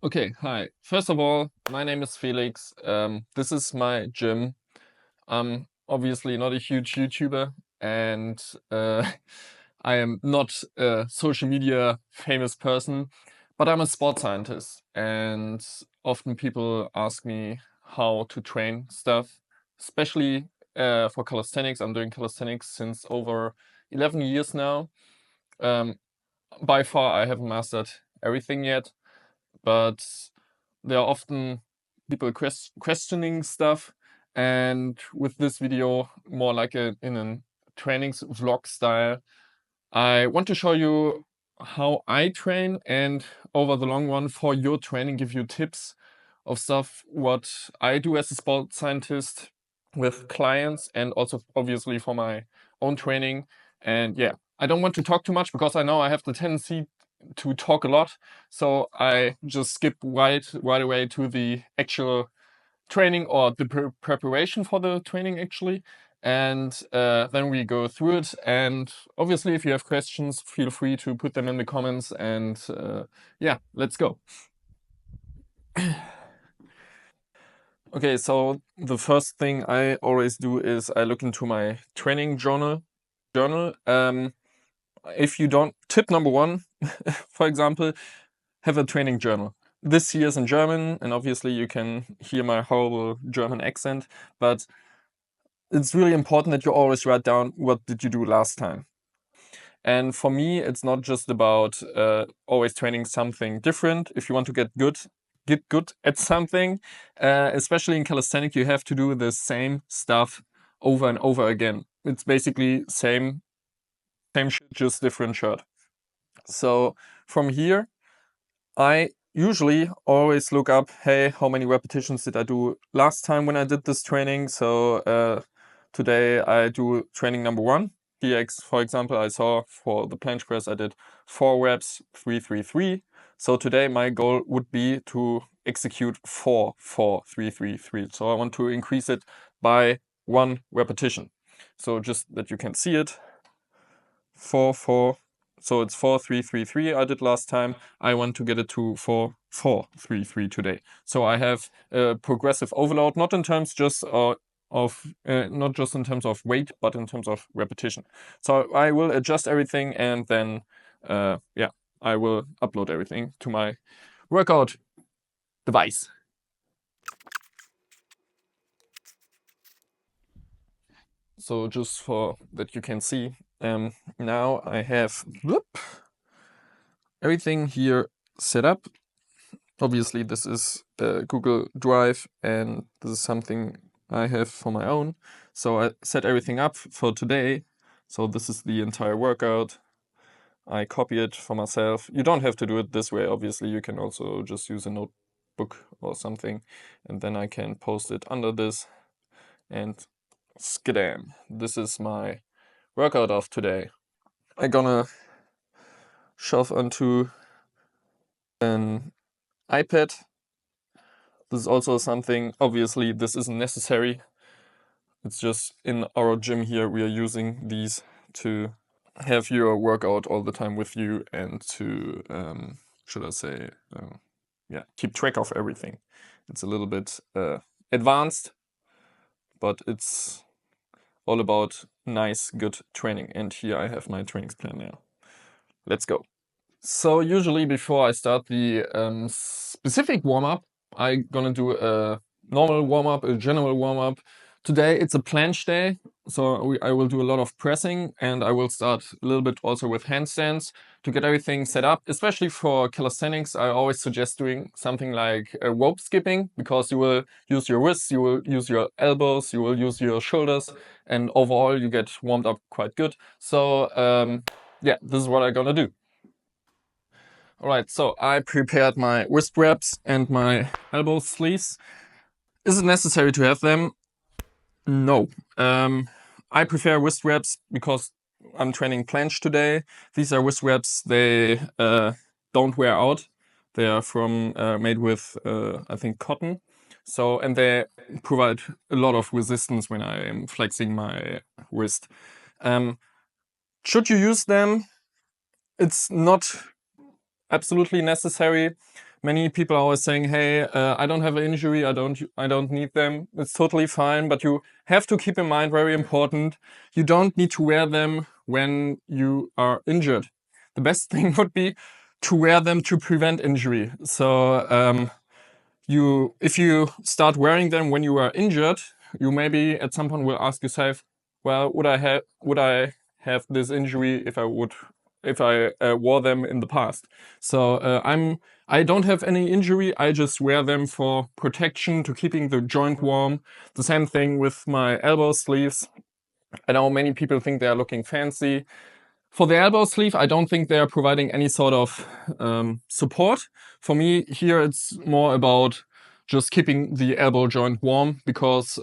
Okay, hi. First of all, my name is Felix. This is my gym. I'm obviously not a huge YouTuber, and I am not a social media famous person, but I'm a sports scientist. And often people ask me how to train stuff, especially for calisthenics. I'm doing calisthenics since over 11 years now. Um, by far, I haven't mastered everything yet, but there are often people questioning stuff, and with this video, more like in a trainings vlog style, I want to show you how I train, and over the long run for your training give you tips of stuff what I do as a sports scientist with clients, and also obviously for my own training. And yeah, I don't want to talk too much because I know I have the tendency to talk a lot, so I just skip right away to the actual training, or the preparation for the training actually, and then we go through it. And obviously if you have questions, feel free to put them in the comments, and yeah, let's go. Okay, so the first thing I always do is I look into my training journal. If you don't, tip number one, for example, have a training journal. This here is in German, and obviously you can hear my horrible German accent, but it's really important that you always write down what did you do last time. And for me, it's not just about always training something different. If you want to get good at something, especially in calisthenics, you have to do the same stuff over and over again. It's basically same shit, just different shirt. So from here, I usually always look up, hey, how many repetitions did I do last time when I did this training? So today I do training number 1. Here, for example, I saw for the planche press I did 4 reps, 3, 3, 3. So today my goal would be to execute 4, 4, 3, 3, 3. So I want to increase it by 1 repetition. So just that you can see it, 4, 4. So it's 4, 3, 3, 3 I did last time. I want to get it to 4, 4, 3, 3 today. So I have a progressive overload, not in terms just not just in terms of weight, but in terms of repetition. So I will adjust everything, and then yeah, I will upload everything to my workout device. So just for that you can see, now I have everything here set up. Obviously, this is Google Drive, and this is something I have for my own. So I set everything up for today. So this is the entire workout. I copy it for myself. You don't have to do it this way, obviously. You can also just use a notebook or something, and then I can post it under this. And skidam, this is my workout of today. I'm gonna shove onto an iPad. This is also something, obviously this isn't necessary. It's just in our gym here we are using these to have your workout all the time with you, and to, should I say, yeah, keep track of everything. It's a little bit advanced, but it's all about nice, good training. And here I have my training plan now. Let's go. So usually before I start the specific warm-up, I'm gonna do a normal warm-up, a general warm-up. Today it's a planche day, so I will do a lot of pressing, and I will start a little bit also with handstands to get everything set up. Especially for calisthenics, I always suggest doing something like rope skipping, because you will use your wrists, you will use your elbows, you will use your shoulders, and overall you get warmed up quite good. So yeah, this is what I'm gonna do. Alright, so I prepared my wrist wraps and my elbow sleeves. Is it necessary to have them? No. I prefer wrist wraps because I'm training planche today. These are wrist wraps, they don't wear out. They are made with, I think, cotton. So, and they provide a lot of resistance when I am flexing my wrist. Should you use them? It's not absolutely necessary, Many people are always saying, hey, I don't have an injury, I don't need them. It's totally fine, but you have to keep in mind, very important, you don't need to wear them when you are injured. The best thing would be to wear them to prevent injury. So if you start wearing them when you are injured, you maybe at some point will ask yourself, well, would I have this injury if I wore them in the past? So I don't have any injury. I just wear them for protection, to keeping the joint warm. The same thing with my elbow sleeves. I know many people think they are looking fancy. For the elbow sleeve, I don't think they are providing any sort of support. For me, here it's more about just keeping the elbow joint warm, because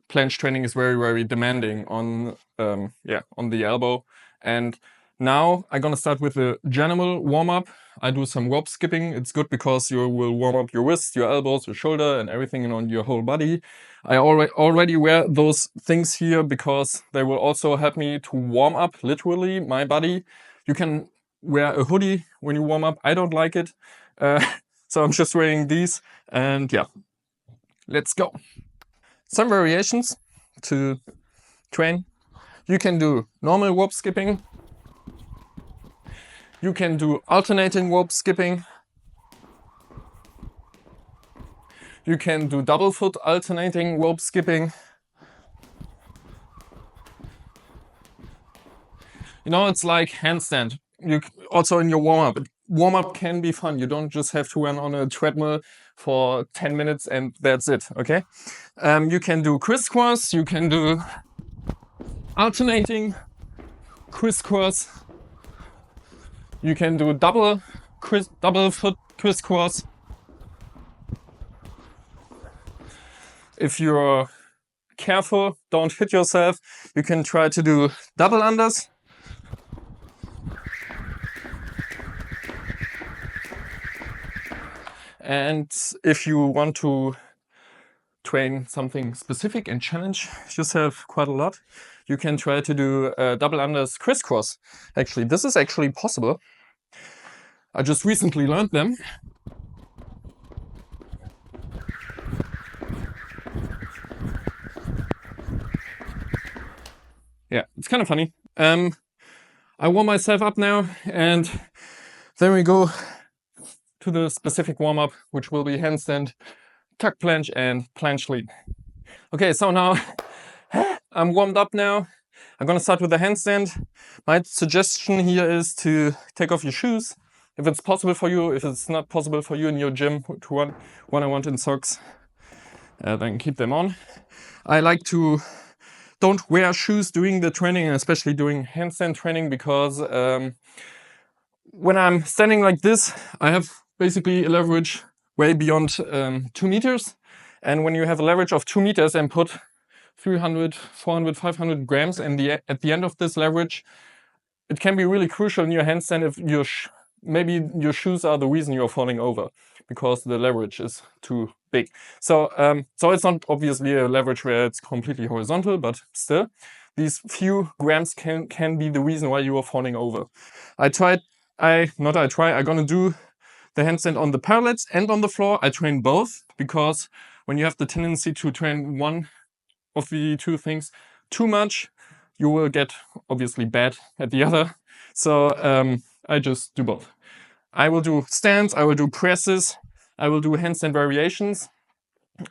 planche training is very, very demanding on the elbow. And now I'm gonna start with a general warm-up. I do some rope skipping. It's good because you will warm up your wrists, your elbows, your shoulder, and everything on your whole body. I already wear those things here because they will also help me to warm up, literally, my body. You can wear a hoodie when you warm up. I don't like it. So I'm just wearing these, and yeah, let's go. Some variations to train. You can do normal rope skipping. You can do alternating rope skipping. You can do double foot alternating rope skipping. You know, it's like handstand. You also in your warm-up. Warm-up can be fun. You don't just have to run on a treadmill for 10 minutes and that's it, okay? You can do crisscross. You can do alternating crisscross. You can do double foot crisscross. If you're careful, don't hit yourself, you can try to do double unders. And if you want to train something specific and challenge yourself quite a lot, you can try to do double unders crisscross. Actually, this is actually possible. I just recently learned them. Yeah, it's kind of funny. I warm myself up now, and then we go to the specific warm-up, which will be handstand, tuck planche, and planche lean. Okay, so now I'm warmed up now. I'm gonna start with the handstand. My suggestion here is to take off your shoes, if it's possible for you. If it's not possible for you in your gym to run one-on-one in socks, then keep them on. I like to don't wear shoes during the training, especially during handstand training, because when I'm standing like this, I have basically a leverage way beyond 2 meters. And when you have a leverage of 2 meters and put 300, 400, 500 grams at the end of this leverage, it can be really crucial in your handstand if maybe your shoes are the reason you're falling over, because the leverage is too big. So it's not obviously a leverage where it's completely horizontal, but still, these few grams can be the reason why you are falling over. I'm gonna do the handstand on the parallels and on the floor. I train both, because when you have the tendency to train one of the two things too much, you will get obviously bad at the other. So I just do both. I will do stands, I will do presses, I will do handstand variations.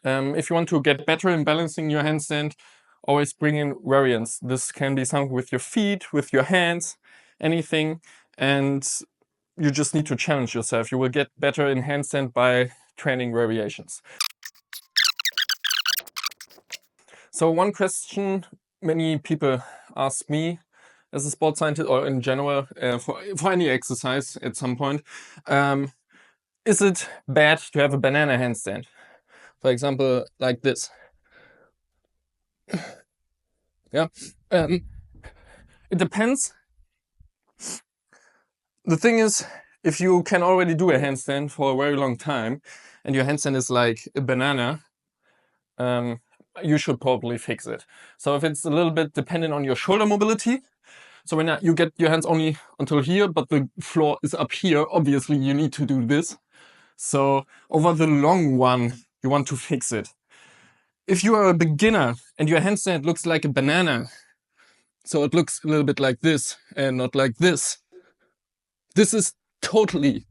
If you want to get better in balancing your handstand, always bring in variants. This can be something with your feet, with your hands, anything. And you just need to challenge yourself. You will get better in handstand by training variations. So one question many people ask me as a sports scientist, or in general for any exercise at some point, is it bad to have a banana handstand? For example, like this. Yeah, it depends. The thing is, if you can already do a handstand for a very long time and your handstand is like a banana, you should probably fix it. So if it's a little bit dependent on your shoulder mobility, so when you get your hands only until here, but the floor is up here, obviously you need to do this. So over the long run, you want to fix it. If you are a beginner and your handstand looks like a banana, so it looks a little bit like this and not like this, this is totally,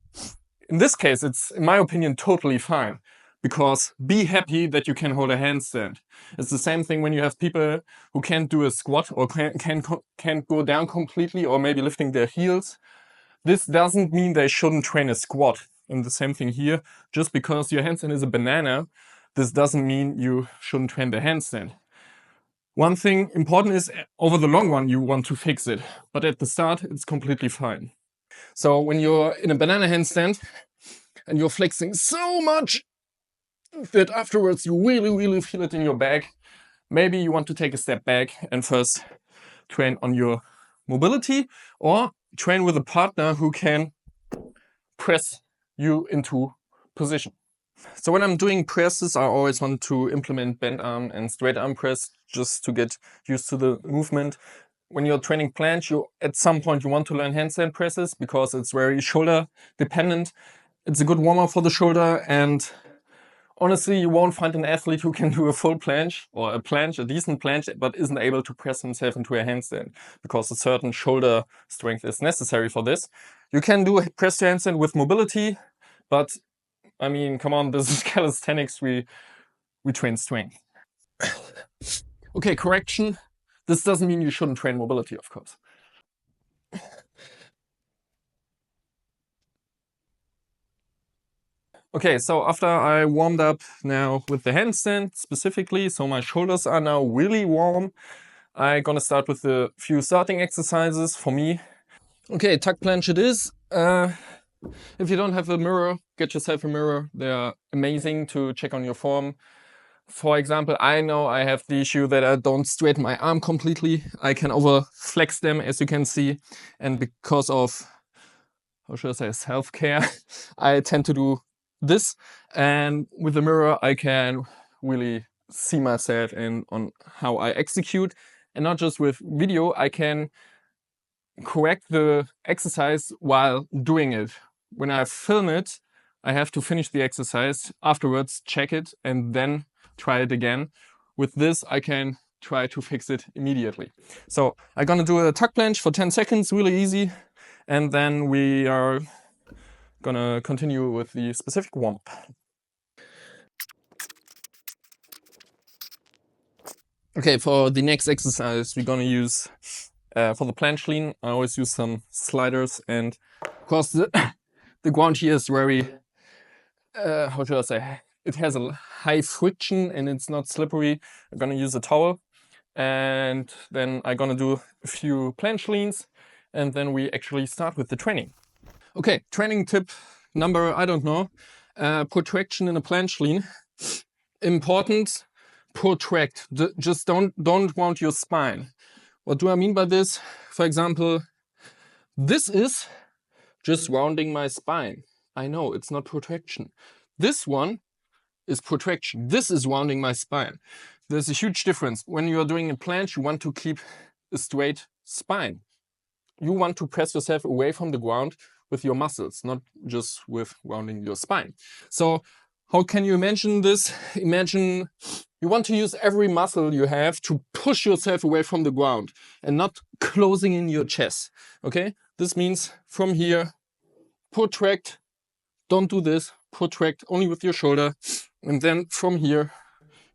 in this case, it's, in my opinion, totally fine. Because be happy that you can hold a handstand. It's the same thing when you have people who can't do a squat or can't go down completely, or maybe lifting their heels. This doesn't mean they shouldn't train a squat. And the same thing here, just because your handstand is a banana, this doesn't mean you shouldn't train the handstand. One thing important is, over the long run, you want to fix it. But at the start, it's completely fine. So when you're in a banana handstand and you're flexing so much that afterwards you really feel it in your back, maybe you want to take a step back and first train on your mobility, or train with a partner who can press you into position. So when I'm doing presses, I always want to implement bent arm and straight arm press just to get used to the movement. When you're training planche, at some point you want to learn handstand presses because it's very shoulder dependent. It's a good warm-up for the shoulder, and honestly, you won't find an athlete who can do a full planche or a decent planche, but isn't able to press himself into a handstand because a certain shoulder strength is necessary for this. You can do a press to handstand with mobility, but I mean, come on, this is calisthenics. We train strength. Okay, correction. This doesn't mean you shouldn't train mobility, of course. Okay, so after I warmed up now with the handstand specifically, so my shoulders are now really warm, I'm gonna start with a few starting exercises for me. Okay, tuck planche it is. If you don't have a mirror, get yourself a mirror. They're amazing to check on your form. For example, I know I have the issue that I don't straighten my arm completely. I can overflex them, as you can see. And because of, how should I say, self-care, I tend to do this. And with the mirror, I can really see myself and on how I execute. And not just with video, I can correct the exercise while doing it. When I film it, I have to finish the exercise, afterwards check it, and then try it again. With this, I can try to fix it immediately. So I'm gonna do a tuck planche for 10 seconds, really easy. And then we are gonna continue with the specific warm-up. Okay, for the next exercise, we're gonna use, for the planche lean, I always use some sliders. And of course, the ground here is very, how should I say, it has a high friction and it's not slippery. I'm gonna use a towel, and then I'm gonna do a few planche leans, and then we actually start with the training. Okay, training tip number, I don't know, protraction in a planche lean. Important, protract. Just don't wound your spine. What do I mean by this? For example, this is just rounding my spine. I know, it's not protraction. This one is protraction. This is rounding my spine. There's a huge difference. When you're doing a planche, you want to keep a straight spine. You want to press yourself away from the ground with your muscles, not just with rounding your spine. So how can you imagine this? Imagine you want to use every muscle you have to push yourself away from the ground and not closing in your chest. Okay? This means from here, protract. Don't do this. Protract only with your shoulder. And then from here,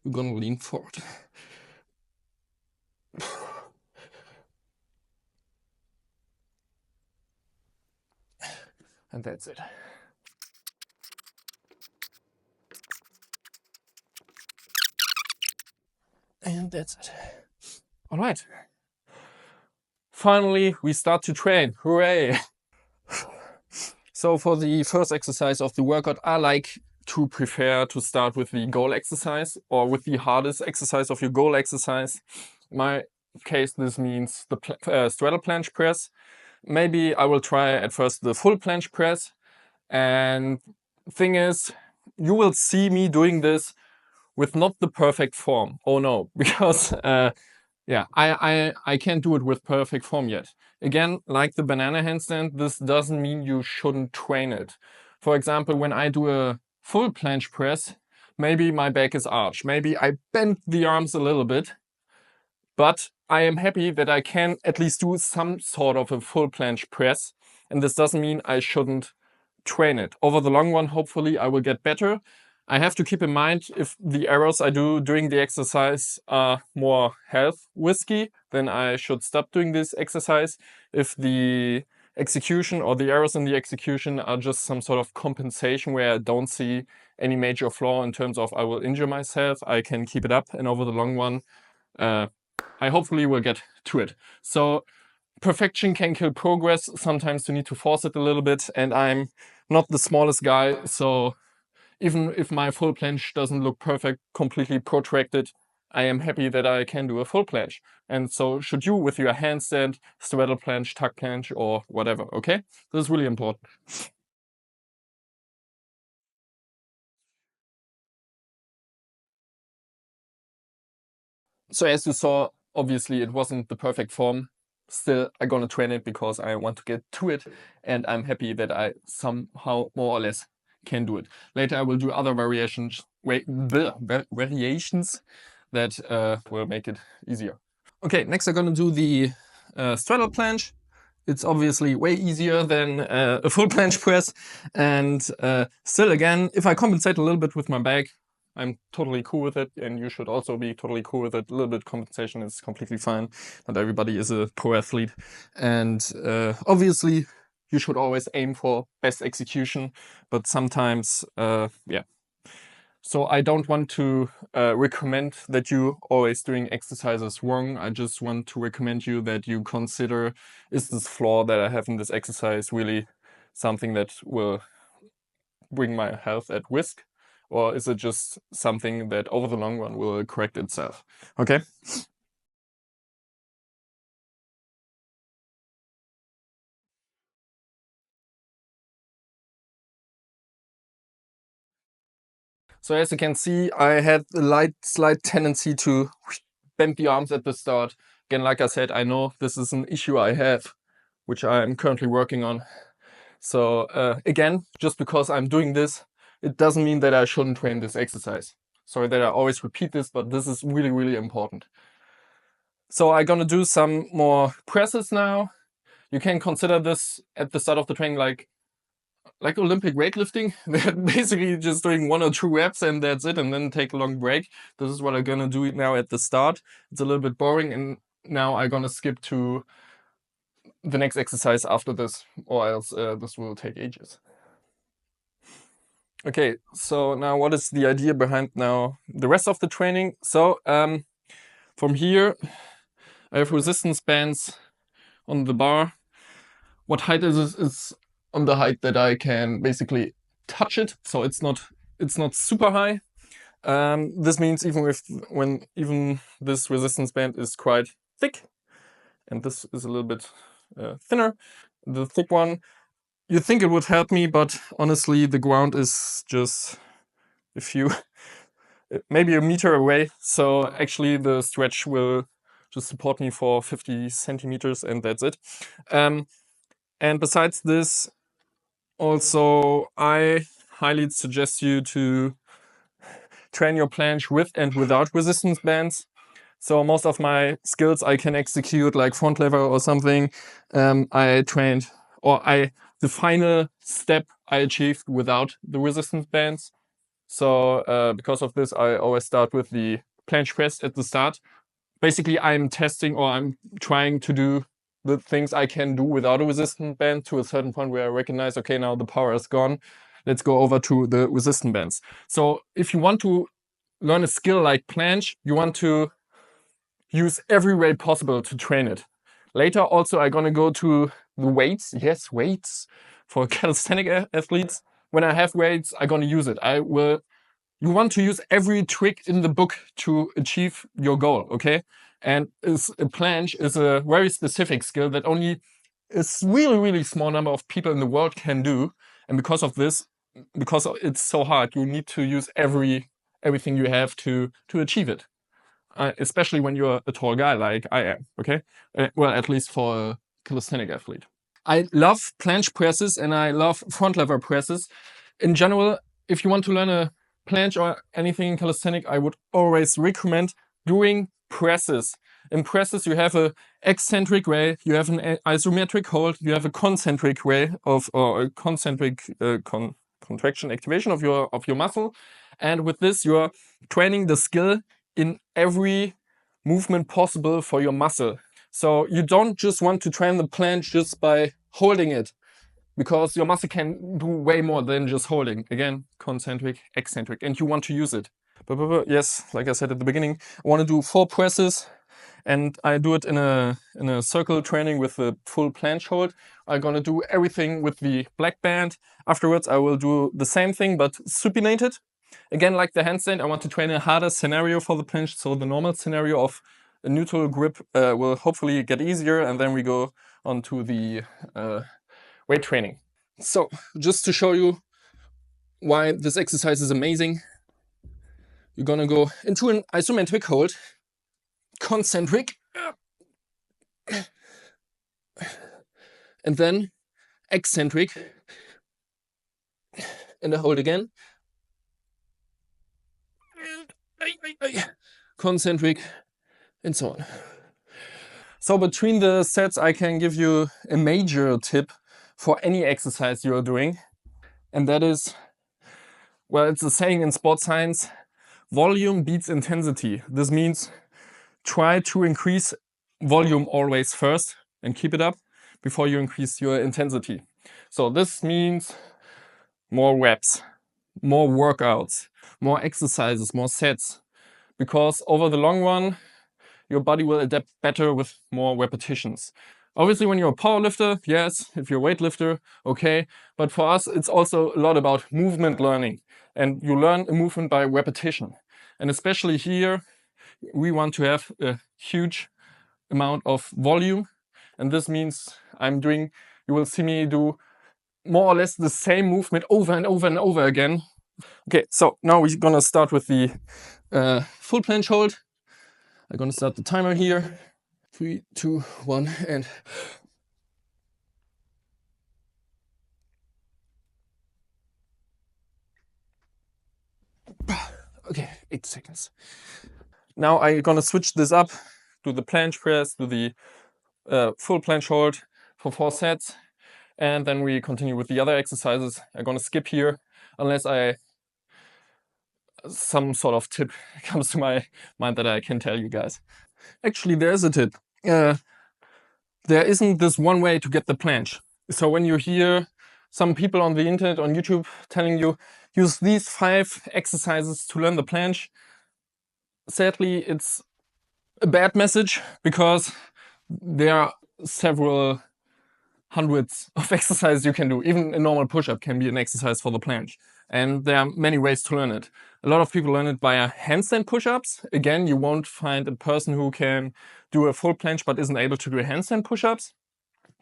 you're gonna lean forward. And that's it. And that's it. All right. Finally, we start to train. Hooray! So for the first exercise of the workout, I like to prefer to start with the goal exercise, or with the hardest exercise of your goal exercise. In my case, this means the straddle planche press. Maybe I will try at first the full planche press. And thing is, you will see me doing this with not the perfect form. Oh no, because yeah, I can't do it with perfect form yet. Again, like the banana handstand, this doesn't mean you shouldn't train it. For example, when I do a full planche press, maybe my back is arched. Maybe I bent the arms a little bit, but I am happy that I can at least do some sort of a full planche press. And this doesn't mean I shouldn't train it. Over the long run, hopefully I will get better. I have to keep in mind if the errors I do during the exercise are more health risky, then I should stop doing this exercise. If the execution or the errors in the execution are just some sort of compensation where I don't see any major flaw in terms of I will injure myself, I can keep it up, and over the long run, I hopefully will get to it. So perfection can kill progress. Sometimes you need to force it a little bit, and I'm not the smallest guy, so even if my full planche doesn't look perfect, completely protracted, I am happy that I can do a full planche. And so should you with your handstand, straddle planche, tuck planche, or whatever, okay? This is really important. So as you saw, obviously it wasn't the perfect form. Still, I'm gonna train it because I want to get to it, and I'm happy that I somehow more or less can do it. Later I will do other variations that will make it easier. Okay, next I'm gonna do the straddle planche. It's obviously way easier than a full planche press, and still again, if I compensate a little bit with my back, I'm totally cool with it, and you should also be totally cool with it. A little bit compensation is completely fine. Not everybody is a pro athlete. And obviously, you should always aim for best execution, but sometimes, yeah. So I don't want to recommend that you always doing exercises wrong. I just want to recommend you that you consider, is this flaw that I have in this exercise really something that will bring my health at risk? Or is it just something that over the long run will correct itself? Okay? So as you can see, I had a slight tendency to bend the arms at the start. Again, like I said, I know this is an issue I have, which I'm currently working on. So again, just because I'm doing this, it doesn't mean that I shouldn't train this exercise. Sorry that I always repeat this, but this is really, really important. So I'm gonna do some more presses now. You can consider this at the start of the training like Olympic weightlifting. They're basically just doing 1 or 2 reps and that's it, and then take a long break. This is what I'm gonna do now at the start. It's a little bit boring, and now I'm gonna skip to the next exercise after this, or else this will take ages. Okay, so now what is the idea behind now the rest of the training? So from here, I have resistance bands on the bar. What height is this? It's on the height that I can basically touch it, so it's not super high. This means even this resistance band is quite thick, and this is a little bit thinner, the thick one. You think it would help me, but honestly, the ground is just a few, maybe a meter away. So actually, the stretch will just support me for 50 centimeters, and that's it. And besides this, also, I highly suggest you to train your planche with and without resistance bands. So most of my skills I can execute, like front lever or something, I trained, or the final step I achieved without the resistance bands. So because of this, I always start with the planche press at the start. Basically, I'm testing, or I'm trying to do the things I can do without a resistance band to a certain point where I recognize, okay, now the power is gone. Let's go over to the resistance bands. So if you want to learn a skill like planche, you want to use every way possible to train it. Later, also, I'm gonna go to the weights. Yes, weights for calisthenic athletes. When I have weights, I'm gonna use it. You want to use every trick in the book to achieve your goal, okay? And a planche is a very specific skill that only a really, really small number of people in the world can do. And because of this, because it's so hard, you need to use everything you have to achieve it. Especially when you're a tall guy like I am, okay? Well, at least for a calisthenic athlete. I love planche presses and I love front lever presses. in general, if you want to learn a planche or anything in calisthenics, I would always recommend doing presses. In presses, you have a eccentric way, you have an isometric hold, you have a concentric way of, or a concentric contraction activation of your muscle. And with this, you are training the skill in every movement possible for your muscle. So you don't just want to train the planche just by holding it, because your muscle can do way more than just holding. Again, concentric, eccentric, and you want to use it. But yes, like I said at the beginning, I want to do 4 presses, and I do it in a circle training with the full planche hold. I'm gonna do everything with the black band. Afterwards, I will do the same thing but supinated. Again, like the handstand, I want to train a harder scenario for the planche, so the normal scenario of a neutral grip will hopefully get easier, and then we go on to the weight training. So just to show you why this exercise is amazing, you're gonna go into an isometric hold, concentric, and then eccentric, and I hold again, concentric, and so on. So between the sets, I can give you a major tip for any exercise you're doing, and that is, well, it's a saying in sports science, volume beats intensity. This means try to increase volume always first and keep it up before you increase your intensity. So this means more reps, more workouts, more exercises, more sets, because over the long run, your body will adapt better with more repetitions. Obviously, when you're a powerlifter, yes. If you're a weightlifter, okay. But for us, it's also a lot about movement learning. And you learn a movement by repetition. And especially here, we want to have a huge amount of volume. And this means you will see me do more or less the same movement over and over and over again. Okay, so now we're gonna start with the full planche hold. I'm gonna start the timer here. 3, 2, 1, and okay, 8 seconds. Now I'm gonna switch this up to the planche press, to the full planche hold for 4 sets, and then we continue with the other exercises. I'm gonna skip here unless some sort of tip comes to my mind that I can tell you guys. Actually, there's a tip. There isn't this one way to get the planche. So when you hear some people on the internet, on YouTube, telling you use these 5 exercises to learn the planche, sadly, it's a bad message, because there are several hundreds of exercises you can do. Even a normal push-up can be an exercise for the planche. And there are many ways to learn it. A lot of people learn it via handstand push-ups. Again, you won't find a person who can do a full planche but isn't able to do handstand push-ups.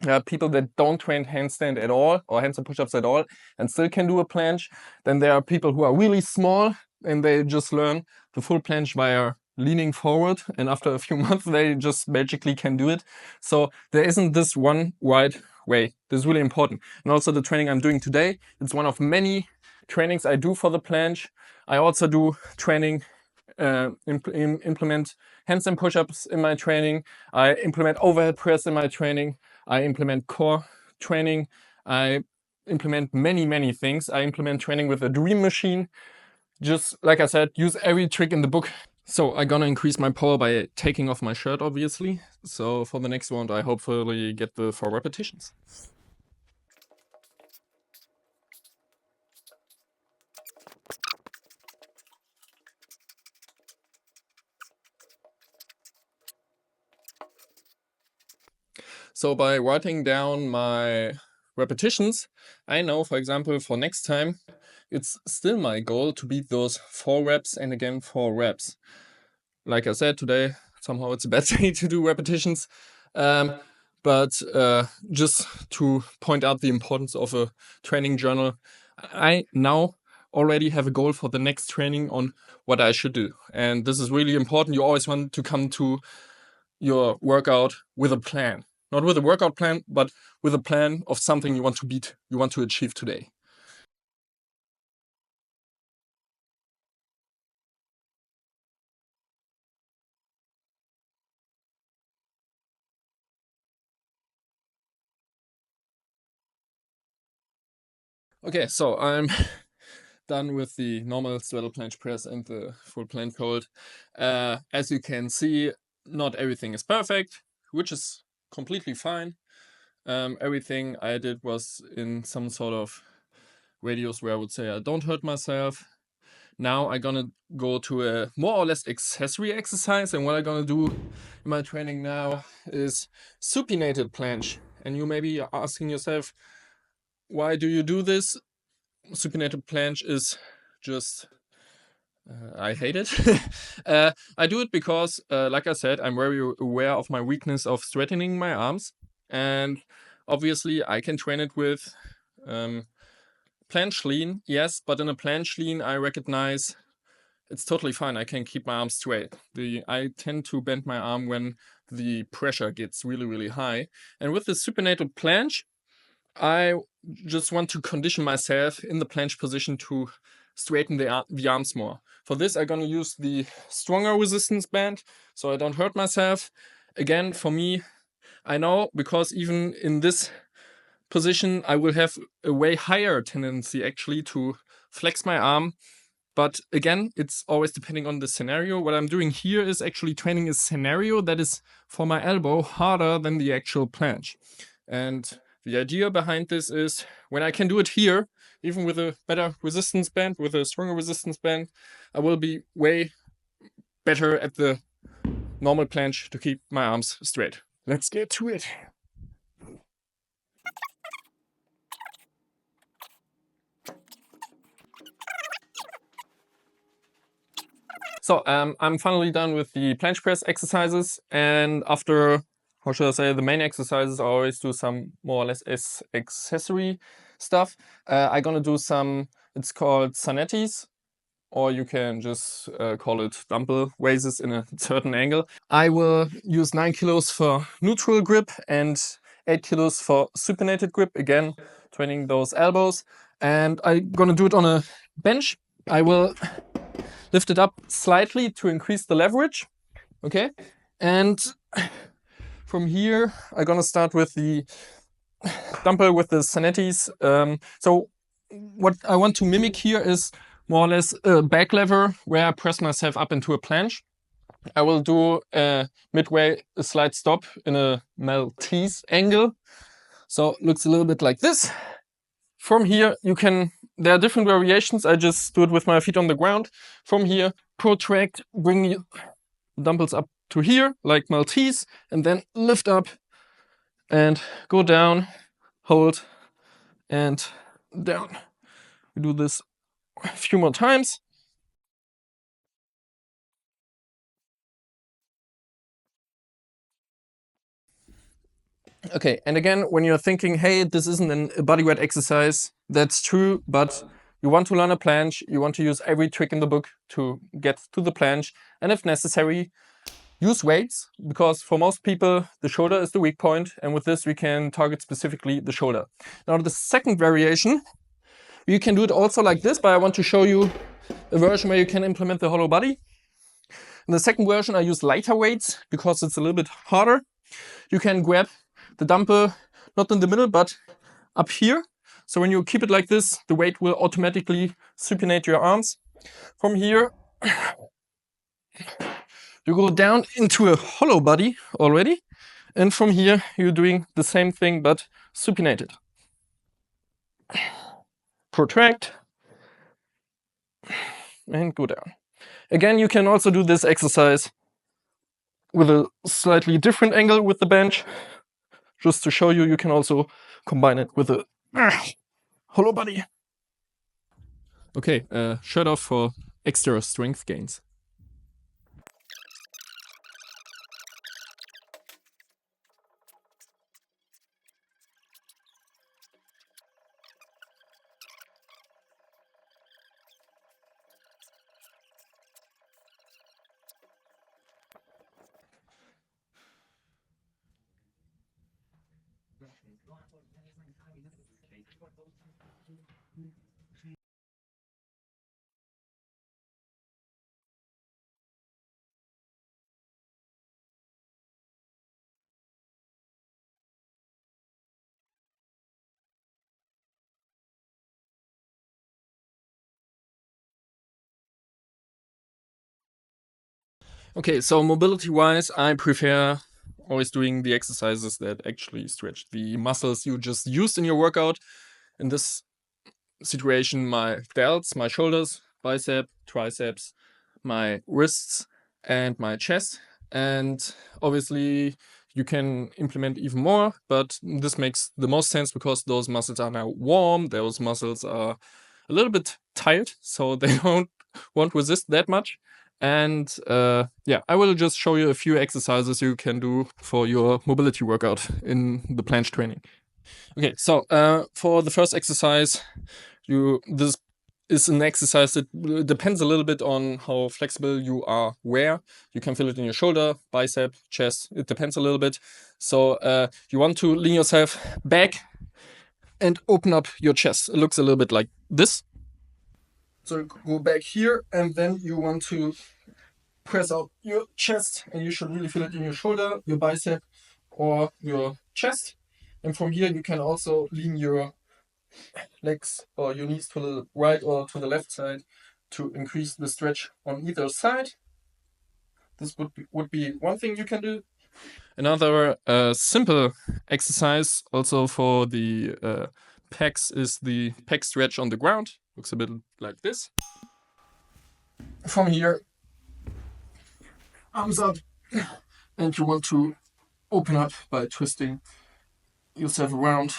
There are people that don't train handstand at all or handstand push-ups at all and still can do a planche. Then there are people who are really small and they just learn the full planche via leaning forward, and after a few months they just magically can do it. So there isn't this one right way. This is really important. And also the training I'm doing today, it's one of many trainings I do for the planche. I also do training, implement handstand push-ups in my training. I implement overhead press in my training. I implement core training. I implement many things. I implement training with a dream machine. Just like I said, use every trick in the book. So I'm gonna increase my power by taking off my shirt, obviously. So for the next round, I hopefully get the 4 repetitions. So by writing down my repetitions, I know, for example, for next time, it's still my goal to beat those 4 reps and again 4 reps. Like I said, today, somehow it's a bad day to do repetitions. But just to point out the importance of a training journal, I now already have a goal for the next training on what I should do. And this is really important. You always want to come to your workout with a plan. Not with a workout plan, but with a plan of something you want to beat, you want to achieve today. Okay, so I'm done with the normal straddle planche press and the full plank hold. As you can see, not everything is perfect, which is completely fine. Everything I did was in some sort of radius where I would say I don't hurt myself. Now I'm gonna go to a more or less accessory exercise, and what I'm gonna do in my training now is supinated planche. And you may be asking yourself, why do you do this? Supinated planche is just I hate it. I do it because, like I said, I'm very aware of my weakness of straightening my arms, and obviously I can train it with planche lean, yes, but in a planche lean I recognize it's totally fine. I can keep my arms straight. I tend to bend my arm when the pressure gets really, really high, and with the supinated planche, I just want to condition myself in the planche position to straighten the arms more. For this, I'm gonna use the stronger resistance band so I don't hurt myself. Again, for me, I know because even in this position, I will have a way higher tendency actually to flex my arm. But again, it's always depending on the scenario. What I'm doing here is actually training a scenario that is for my elbow harder than the actual planche. And the idea behind this is when I can do it here, even with a better resistance band, with a stronger resistance band, I will be way better at the normal planche to keep my arms straight. Let's get to it. So I'm finally done with the planche press exercises, and after, how should I say, the main exercises, I always do some more or less accessory stuff. I'm gonna do some, it's called Sanettis, or you can just call it dumbbell raises in a certain angle. I will use 9 kilos for neutral grip and 8 kilos for supinated grip, again, training those elbows. And I'm gonna do it on a bench. I will lift it up slightly to increase the leverage, okay? And from here, I'm gonna start with the dumbbell with the Sanettis. So what I want to mimic here is more or less a back lever where I press myself up into a planche. I will do midway a slight stop in a Maltese angle. So it looks a little bit like this. From here, there are different variations. I just do it with my feet on the ground. From here, protract, bring the dumbbells up to here, like Maltese, and then lift up and go down, hold, and down. We do this a few more times. Okay, and again, when you're thinking, hey, this isn't a bodyweight exercise, that's true, but you want to learn a planche, you want to use every trick in the book to get to the planche, and if necessary, use weights, because for most people, the shoulder is the weak point, and with this, we can target specifically the shoulder. Now, the second variation, you can do it also like this, but I want to show you a version where you can implement the hollow body. In the second version, I use lighter weights because it's a little bit harder. You can grab the dumbbell not in the middle, but up here. So when you keep it like this, the weight will automatically supinate your arms. From here, you go down into a hollow body already. And from here, you're doing the same thing, but supinated. Protract and go down. Again, you can also do this exercise with a slightly different angle with the bench. Just to show you, you can also combine it with a hollow body. Okay, shirt off for extra strength gains. Okay, so mobility-wise, I prefer always doing the exercises that actually stretch the muscles you just used in your workout. In this situation, my delts, my shoulders, bicep, triceps, my wrists, and my chest. And obviously, you can implement even more, but this makes the most sense because those muscles are now warm, those muscles are a little bit tired, so they won't resist that much. And yeah, I will just show you a few exercises you can do for your mobility workout in the planche training. Okay, so for the first exercise, this is an exercise that depends a little bit on how flexible you are where. You can feel it in your shoulder, bicep, chest. It depends a little bit. So you want to lean yourself back and open up your chest. It looks a little bit like this. So go back here, and then you want to press out your chest, and you should really feel it in your shoulder, your bicep, or your chest. And from here, you can also lean your legs or your knees to the right or to the left side to increase the stretch on either side. This would be one thing you can do. Another simple exercise also for the pecs is the pec stretch on the ground. Looks a bit like this. From here, arms up, and you want to open up by twisting yourself around.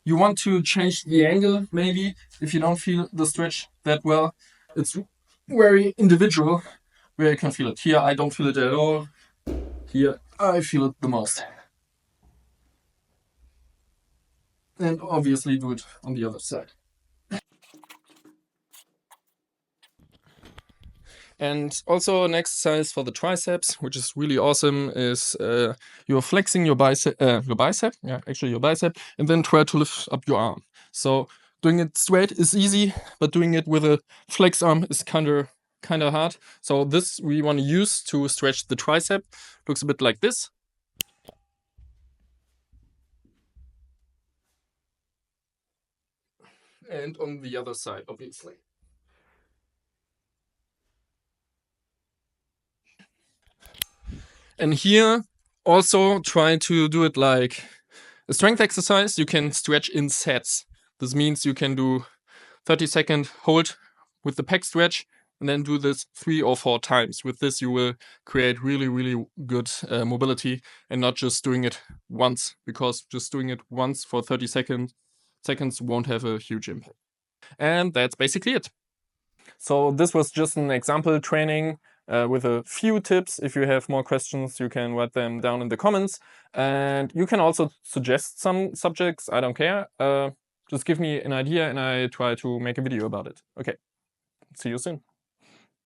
You want to change the angle maybe if you don't feel the stretch that well. It's very individual where you can feel it. Here I don't feel it at all. Here I feel it the most. And obviously do it on the other side. And also an exercise for the triceps, which is really awesome, is you're flexing your bicep, your bicep, and then try to lift up your arm. So doing it straight is easy, but doing it with a flex arm is kind of hard. So this we want to use to stretch the tricep. Looks a bit like this. And on the other side, obviously. And here, also try to do it like a strength exercise. You can stretch in sets. This means you can do 30-second hold with the pec stretch and then do this 3 or 4 times. With this, you will create really, really good mobility and not just doing it once, because just doing it once for 30 seconds won't have a huge impact. And that's basically it. So this was just an example training with a few tips. If you have more questions, you can write them down in the comments. And you can also suggest some subjects. I don't care. Just give me an idea and I try to make a video about it. Okay, see you soon.